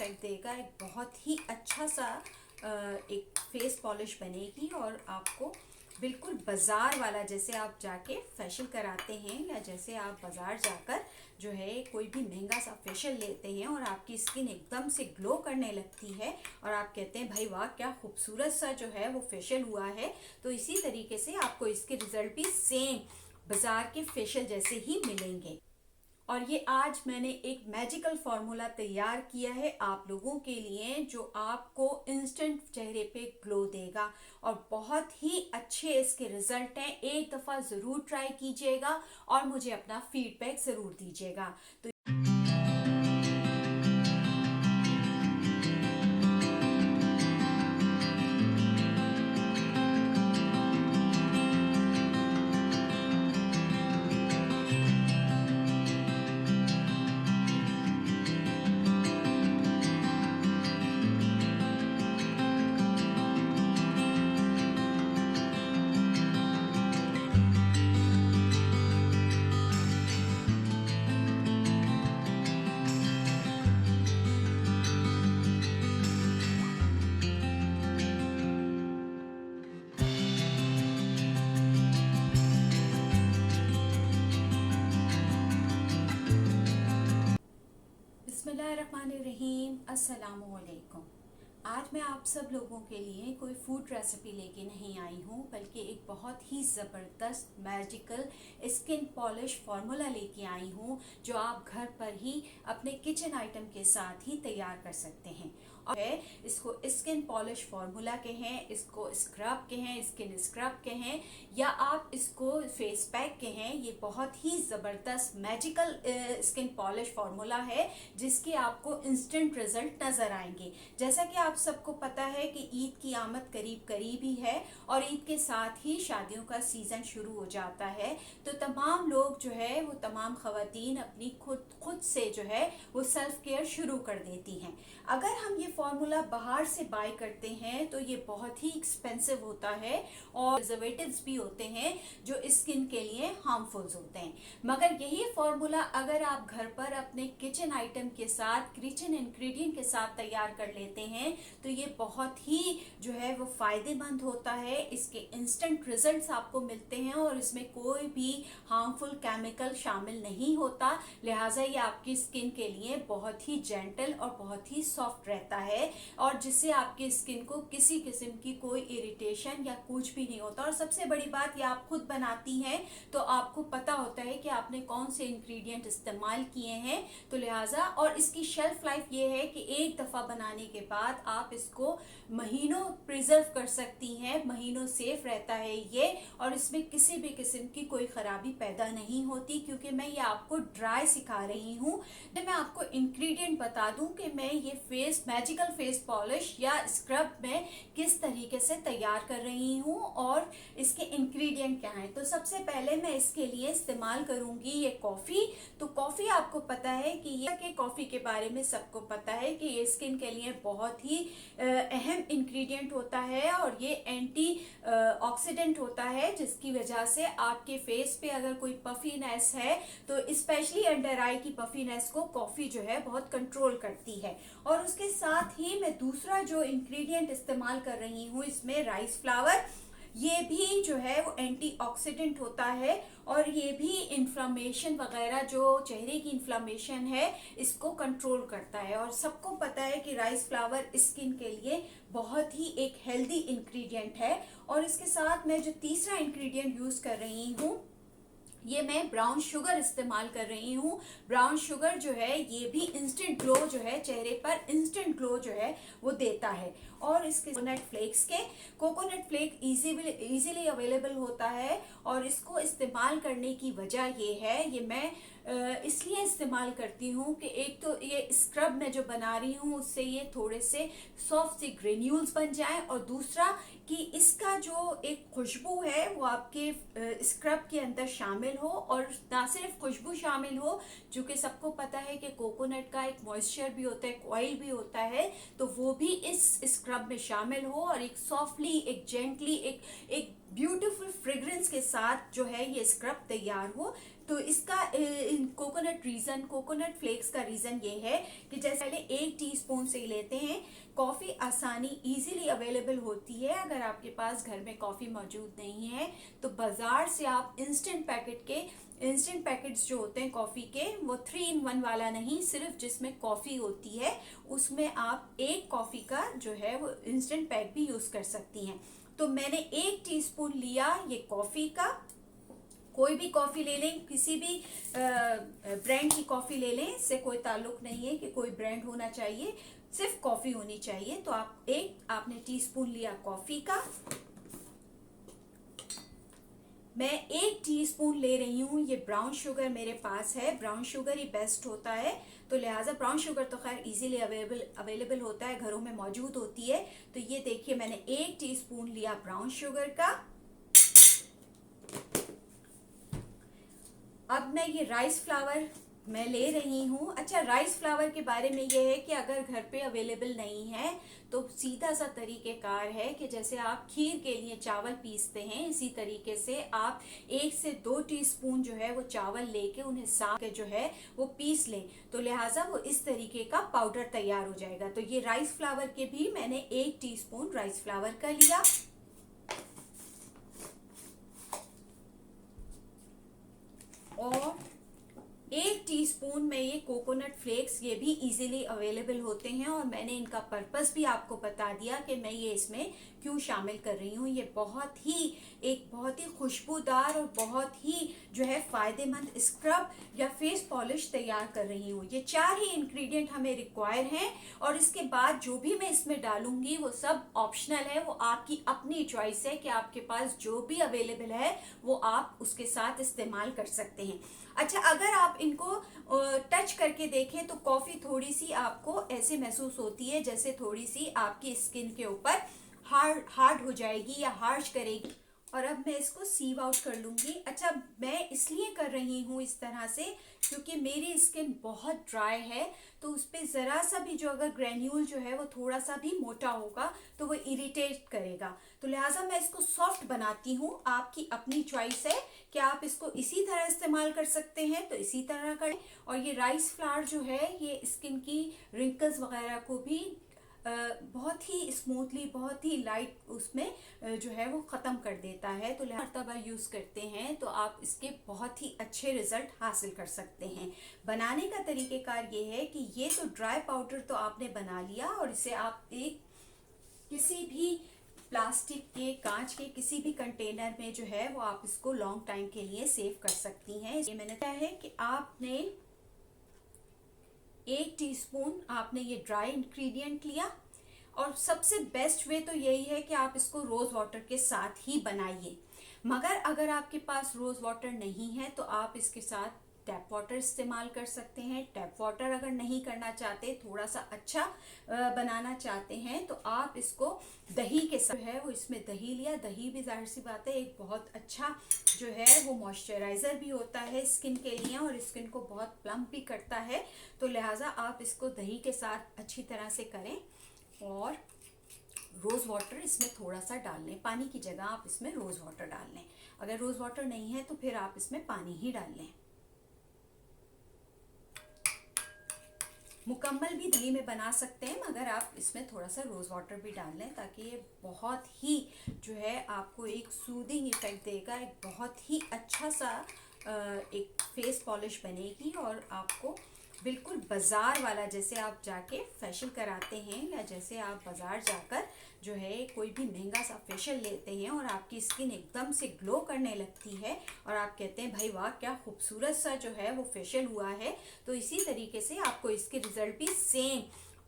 Effect देगा। एक बहुत ही अच्छा सा एक फेस पॉलिश बनेगी और आपको बिल्कुल बाज़ार वाला, जैसे आप जाके फेशियल कराते हैं या जैसे आप बाज़ार जाकर जो है कोई भी महंगा सा फेशियल लेते हैं और आपकी स्किन एकदम से ग्लो करने लगती है और आप कहते हैं भाई वाह क्या खूबसूरत सा जो है वो फेशियल हुआ है, तो इसी तरीके से आपको इसके रिजल्ट भी सेम बाज़ार के फेशियल जैसे ही मिलेंगे। और ये आज मैंने एक मैजिकल फॉर्मूला तैयार किया है आप लोगों के लिए, जो आपको इंस्टेंट चेहरे पे ग्लो देगा और बहुत ही अच्छे इसके रिजल्ट हैं। एक दफ़ा ज़रूर ट्राई कीजिएगा और मुझे अपना फीडबैक ज़रूर दीजिएगा। तो बिस्मिल्लाहिर्रहमानिर्रहीम, अस्सलामुअलैकुम। आज मैं आप सब लोगों के लिए कोई फूड रेसिपी लेके नहीं आई हूँ, बल्कि एक बहुत ही ज़बरदस्त मैजिकल स्किन पॉलिश फार्मूला लेके आई हूँ, जो आप घर पर ही अपने किचन आइटम के साथ ही तैयार कर सकते हैं। और इसको स्किन पॉलिश फार्मूला कहें, इसको स्क्रब कहें, स्किन स्क्रब कहें, या आप इसको फेस पैक कहें, ये बहुत ही ज़बरदस्त मैजिकल स्किन पॉलिश फार्मूला है जिसके आपको इंस्टेंट रिजल्ट नज़र आएंगे। जैसा कि आप सबको पता है कि ईद की आमद करीब करीब ही है और ईद के साथ ही शादियों का सीज़न शुरू हो जाता है, तो तमाम लोग जो है वो तमाम ख़वातीन अपनी खुद से जो है वो सेल्फ केयर शुरू कर देती हैं। अगर हम ये फॉर्मूला बाहर से बाय करते हैं तो ये बहुत ही एक्सपेंसिव होता है और प्रिजर्वेटिव्स भी होते हैं जो स्किन के लिए हार्मफुल होते हैं। मगर यही फॉर्मूला अगर आप घर पर अपने किचन आइटम के साथ, किचन इंग्रेडिएंट के साथ तैयार कर लेते हैं तो ये बहुत ही जो है वो फायदेमंद होता है। इसके इंस्टेंट रिजल्ट्स आपको मिलते हैं और इसमें कोई भी हार्मफुल केमिकल शामिल नहीं होता, लिहाजा ये आपकी स्किन के लिए बहुत ही जेंटल और बहुत ही सॉफ्ट रहता है और जिससे आपकी स्किन को किसी किस्म की कोई इरिटेशन या कुछ भी नहीं होता। और सबसे बड़ी बात, ये आप खुद बनाती हैं तो आपको पता होता है कि आपने कौन से इंग्रेडिएंट इस्तेमाल किए हैं, तो लिहाजा और इसकी शेल्फ लाइफ ये है कि एक दफ़ा बनाने के बाद आप इसको महीनों प्रिजर्व कर सकती हैं, महीनों सेफ रहता है ये, और इसमें किसी भी किस्म की कोई ख़राबी पैदा नहीं होती। क्योंकि मैं ये आपको ड्राई सिखा रही हूँ, तो मैं आपको इंग्रेडिएंट बता दूं कि मैं ये मैजिकल फेस पॉलिश या स्क्रब में किस तरीके से तैयार कर रही हूँ और इसके इंग्रेडिएंट क्या हैं। तो सबसे पहले मैं इसके लिए इस्तेमाल करूंगी ये कॉफ़ी। तो कॉफ़ी आपको पता है कि ये कॉफ़ी के बारे में सबको पता है कि ये स्किन के लिए बहुत ही अहम इंग्रेडिएंट होता है और ये एंटी ऑक्सीडेंट होता है, जिसकी वजह से आपके फेस पे अगर कोई पफीनेस है तो स्पेशली अंडर आई की पफीनेस को कॉफ़ी जो है बहुत कंट्रोल करती है। और उसके साथ ही मैं दूसरा जो इंग्रेडिएंट इस्तेमाल कर रही हूँ इसमें राइस फ्लावर, ये भी जो है वो एंटीऑक्सीडेंट होता है और ये भी इन्फ्लामेशन वगैरह, जो चेहरे की इन्फ्लामेशन है, इसको कंट्रोल करता है। और सबको पता है कि राइस फ्लावर स्किन के लिए बहुत ही एक हेल्दी इंग्रेडिएंट है। और इसके साथ मैं जो तीसरा इंग्रेडिएंट यूज़ कर रही हूँ, ये मैं ब्राउन शुगर इस्तेमाल कर रही हूँ। ब्राउन शुगर जो है ये भी इंस्टेंट ग्लो जो है, चेहरे पर इंस्टेंट ग्लो जो है वो देता है। और इसके कोकोनट फ्लेक इजीली अवेलेबल होता है और इसको इस्तेमाल करने की वजह ये है, ये मैं इसलिए इस्तेमाल करती हूँ कि एक तो ये स्क्रब मैं जो बना रही हूँ उससे ये थोड़े से सॉफ्ट से ग्रेन्यूल्स बन जाएं, और दूसरा कि इसका जो एक खुशबू है वो आपके स्क्रब के अंदर शामिल हो। और ना सिर्फ खुशबू शामिल हो, चूँकि सबको पता है कि कोकोनट का एक मॉइस्चर भी होता है, ऑयल भी होता है, तो वो भी इस स्क्रब में शामिल हो और एक सॉफ्टली, एक जेंटली, एक ब्यूटीफुल फ्रेग्रेंस के साथ जो है ये स्क्रब तैयार हो। तो इसका कोकोनट फ्लेक्स का रीज़न ये है कि जैसे पहले 1 टीस्पून से ही लेते हैं। कॉफ़ी आसानी इजीली अवेलेबल होती है। अगर आपके पास घर में कॉफ़ी मौजूद नहीं है तो बाज़ार से आप इंस्टेंट पैकेट्स जो होते हैं कॉफ़ी के, वो 3 in 1 वाला नहीं, सिर्फ जिसमें कॉफ़ी होती है उसमें आप एक कॉफ़ी का जो है वो इंस्टेंट पैक भी यूज़ कर सकती हैं। तो मैंने 1 टीस्पून लिया ये कॉफ़ी का। कोई भी कॉफ़ी ले लें, किसी भी ब्रांड की कॉफ़ी ले लें, इससे कोई ताल्लुक नहीं है कि कोई ब्रांड होना चाहिए, सिर्फ कॉफ़ी होनी चाहिए। तो आपने टीस्पून लिया कॉफ़ी का। मैं 1 टीस्पून ले रही हूँ ये ब्राउन शुगर, मेरे पास है, ब्राउन शुगर ही बेस्ट होता है। तो लिहाजा ब्राउन शुगर तो खैर इजीली अवेलेबल होता है, घरों में मौजूद होती है। तो ये देखिए मैंने 1 टीस्पून लिया ब्राउन शुगर का। अब मैं ये राइस फ्लावर मैं ले रही हूँ। अच्छा, राइस फ्लावर के बारे में ये है कि अगर घर पे अवेलेबल नहीं है तो सीधा सा तरीक़ेकार है कि जैसे आप खीर के लिए चावल पीसते हैं, इसी तरीके से आप 1 से 2 टीस्पून जो है वो चावल लेके उन्हें साफ के जो है वो पीस लें। तो लिहाजा वो इस तरीके का पाउडर तैयार हो जाएगा। तो ये राइस फ्लावर के भी मैंने 1 टीस्पून राइस फ्लावर का लिया। और 1 टीस्पून में ये कोकोनट फ्लेक्स, ये भी इजीली अवेलेबल होते हैं और मैंने इनका पर्पस भी आपको बता दिया कि मैं ये इसमें क्यों शामिल कर रही हूँ। ये बहुत ही खुशबूदार और बहुत ही जो है फ़ायदेमंद स्क्रब या फेस पॉलिश तैयार कर रही हूँ। ये 4 ही इंग्रेडिएंट हमें रिक्वायर हैं और इसके बाद जो भी मैं इसमें डालूंगी वो सब ऑप्शनल है, वो आपकी अपनी चॉइस है कि आपके पास जो भी अवेलेबल है वो आप उसके साथ इस्तेमाल कर सकते हैं। अच्छा, अगर आप इनको टच करके देखें तो कॉफ़ी थोड़ी सी आपको ऐसे महसूस होती है जैसे थोड़ी सी आपकी स्किन के ऊपर हार्ड हो जाएगी या हार्श करेगी। और अब मैं इसको सीव आउट कर लूँगी। अच्छा, मैं इसलिए कर रही हूँ इस तरह से क्योंकि मेरी स्किन बहुत ड्राई है, तो उस पर ज़रा सा भी जो अगर ग्रैन्यूल जो है वो थोड़ा सा भी मोटा होगा तो वो इरिटेट करेगा। तो लिहाजा मैं इसको सॉफ्ट बनाती हूँ। आपकी अपनी चॉइस है कि आप इसको इसी तरह इस्तेमाल कर सकते हैं तो इसी तरह करें। और ये राइस फ्लावर जो है ये स्किन की रिंकल्स वगैरह को भी बहुत ही स्मूथली, बहुत ही लाइट उसमें जो है वो ख़त्म कर देता है। तो मरतबा यूज़ करते हैं तो आप इसके बहुत ही अच्छे रिजल्ट हासिल कर सकते हैं। बनाने का तरीक़ेकार ये है कि ये तो ड्राई पाउडर तो आपने बना लिया और इसे आप किसी भी प्लास्टिक के, कांच के किसी भी कंटेनर में जो है वो आप इसको लॉन्ग टाइम के लिए सेव कर सकती हैं। ये मैंने कहा है कि आपने 1 टीस्पून आपने ये ड्राई इंग्रेडिएंट लिया और सबसे बेस्ट वे तो यही है कि आप इसको रोज़ वाटर के साथ ही बनाइए। मगर अगर आपके पास रोज़ वाटर नहीं है तो आप इसके साथ टैप वाटर इस्तेमाल कर सकते हैं। टैप वाटर अगर नहीं करना चाहते, थोड़ा सा अच्छा बनाना चाहते हैं तो आप इसको दही के साथ है वो, इसमें दही लिया। दही भी जाहिर सी बात है एक बहुत अच्छा जो है वो मॉइस्चराइज़र भी होता है स्किन के लिए और स्किन को बहुत प्लम्प भी करता है। तो लिहाजा आप इसको दही के साथ अच्छी तरह से करें और रोज़ वाटर इसमें थोड़ा सा डाल लें। पानी की जगह आप इसमें रोज़ वाटर डाल लें। अगर रोज़ वाटर नहीं है तो फिर आप इसमें पानी ही डाल लें। मुकम्मल भी दही में बना सकते हैं मगर आप इसमें थोड़ा सा रोज़ वाटर भी डाल लें ताकि ये बहुत ही जो है आपको एक सूदिंग इफ़ेक्ट देगा। एक बहुत ही अच्छा सा एक फेस पॉलिश बनेगी और आपको बिल्कुल बाज़ार वाला, जैसे आप जाके फेशियल कराते हैं या जैसे आप बाज़ार जाकर जो है कोई भी महंगा सा फेशियल लेते हैं और आपकी स्किन एकदम से ग्लो करने लगती है और आप कहते हैं भाई वाह क्या खूबसूरत सा जो है वो फेशियल हुआ है, तो इसी तरीके से आपको इसके रिज़ल्ट भी सेम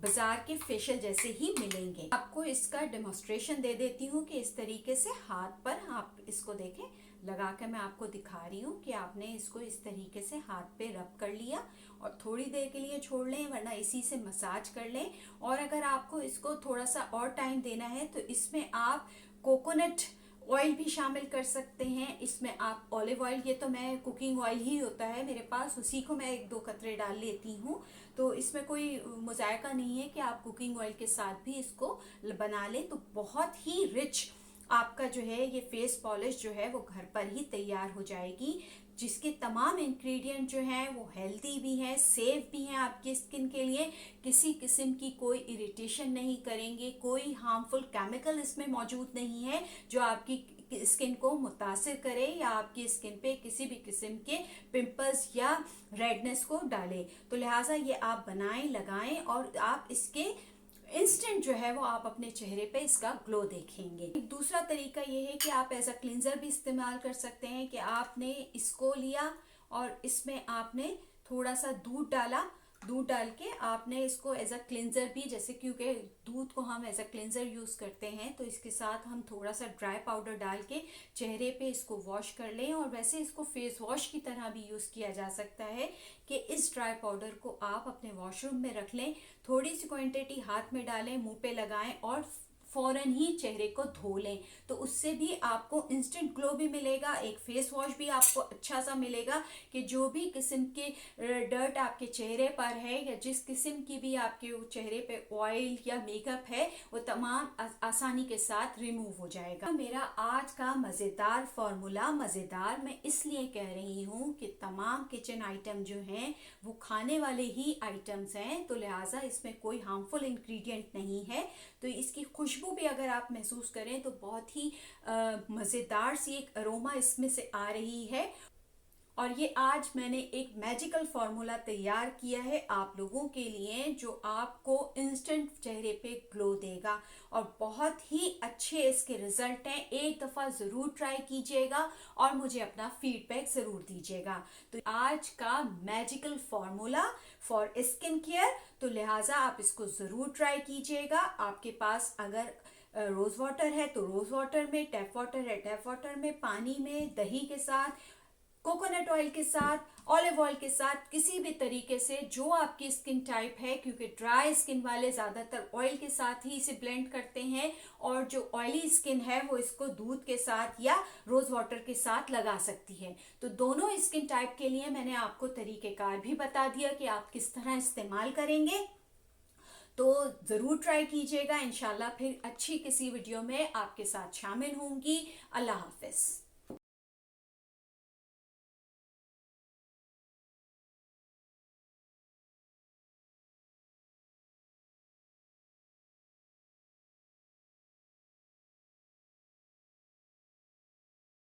बाज़ार के फेशियल जैसे ही मिलेंगे। आपको इसका डेमोस्ट्रेशन दे देती हूँ कि इस तरीके से हाथ पर आप इसको देखें, लगा कर मैं आपको दिखा रही हूँ कि आपने इसको इस तरीके से हाथ पे रब कर लिया और थोड़ी देर के लिए छोड़ लें, वरना इसी से मसाज कर लें। और अगर आपको इसको थोड़ा सा और टाइम देना है तो इसमें आप कोकोनट ऑयल भी शामिल कर सकते हैं। इसमें आप ऑलिव ऑयल, ये तो मैं कुकिंग ऑयल ही होता है मेरे पास, उसी को मैं 1-2 कतरे डाल लेती हूँ। तो इसमें कोई मुज़ायका नहीं है कि आप कुकिंग ऑयल के साथ भी इसको बना लें। तो बहुत ही रिच आपका जो है ये फेस पॉलिश जो है वो घर पर ही तैयार हो जाएगी। जिसके तमाम इंग्रेडिएंट जो हैं वो हेल्दी भी हैं, सेफ भी हैं आपकी स्किन के लिए। किसी किस्म की कोई इरिटेशन नहीं करेंगे, कोई हार्मफुल केमिकल इसमें मौजूद नहीं है जो आपकी स्किन को मुतासिर करे या आपकी स्किन पे किसी भी किस्म के पिंपल्स या रेडनेस को डाले। तो लिहाजा ये आप बनाएं, लगाएं और आप इसके इंस्टेंट जो है वो आप अपने चेहरे पे इसका ग्लो देखेंगे। एक दूसरा तरीका ये है कि आप एज अ क्लींजर भी इस्तेमाल कर सकते हैं कि आपने इसको लिया और इसमें आपने थोड़ा सा दूध डाला, दूध डाल के आपने इसको एज अ क्लिंजर भी, जैसे क्योंकि दूध को हम एज अ क्लिंजर यूज़ करते हैं तो इसके साथ हम थोड़ा सा ड्राई पाउडर डाल के चेहरे पे इसको वॉश कर लें। और वैसे इसको फेस वॉश की तरह भी यूज़ किया जा सकता है कि इस ड्राई पाउडर को आप अपने वॉशरूम में रख लें, थोड़ी सी क्वांटिटी हाथ में डालें, मुंह पे लगाएं और फौरन ही चेहरे को धो लें। तो उससे भी आपको इंस्टेंट ग्लो भी मिलेगा, एक फेस वॉश भी आपको अच्छा सा मिलेगा कि जो भी किस्म के डर्ट आपके चेहरे पर है या जिस किस्म की भी आपके चेहरे पे ऑयल या मेकअप है वो तमाम आसानी के साथ रिमूव हो जाएगा। मेरा आज का मज़ेदार फॉर्मूला, मज़ेदार मैं इसलिए कह रही हूँ कि तमाम किचन आइटम जो हैं वो खाने वाले ही आइटम्स हैं, तो लिहाजा इसमें कोई हार्मफुल इंग्रेडिएंट नहीं है। तो इसकी खुशबू भी अगर आप महसूस करें तो बहुत ही मज़ेदार सी एक अरोमा इसमें से आ रही है। और ये आज मैंने एक मैजिकल फार्मूला तैयार किया है आप लोगों के लिए जो आपको इंस्टेंट चेहरे पे ग्लो देगा और बहुत ही अच्छे इसके रिजल्ट हैं। एक दफ़ा ज़रूर ट्राई कीजिएगा और मुझे अपना फीडबैक ज़रूर दीजिएगा। तो आज का magical formula for skin care, तो लिहाजा आप इसको ज़रूर ट्राई कीजिएगा। आपके पास अगर रोज़ वाटर है तो रोज़ वाटर में, टैप वाटर है टैप वाटर में, पानी में, दही के साथ, कोकोनट ऑयल के साथ, ऑलिव ऑयल के साथ, किसी भी तरीके से जो आपकी स्किन टाइप है, क्योंकि ड्राई स्किन वाले ज़्यादातर ऑयल के साथ ही इसे ब्लेंड करते हैं और जो ऑयली स्किन है वो इसको दूध के साथ या रोज़ वाटर के साथ लगा सकती है। तो दोनों स्किन टाइप के लिए मैंने आपको तरीक़ेकार भी बता दिया कि आप किस तरह इस्तेमाल करेंगे। तो ज़रूर ट्राई कीजिएगा। इंशाल्लाह फिर अच्छी किसी वीडियो में आपके साथ शामिल होंगी। अल्लाह हाफिज़।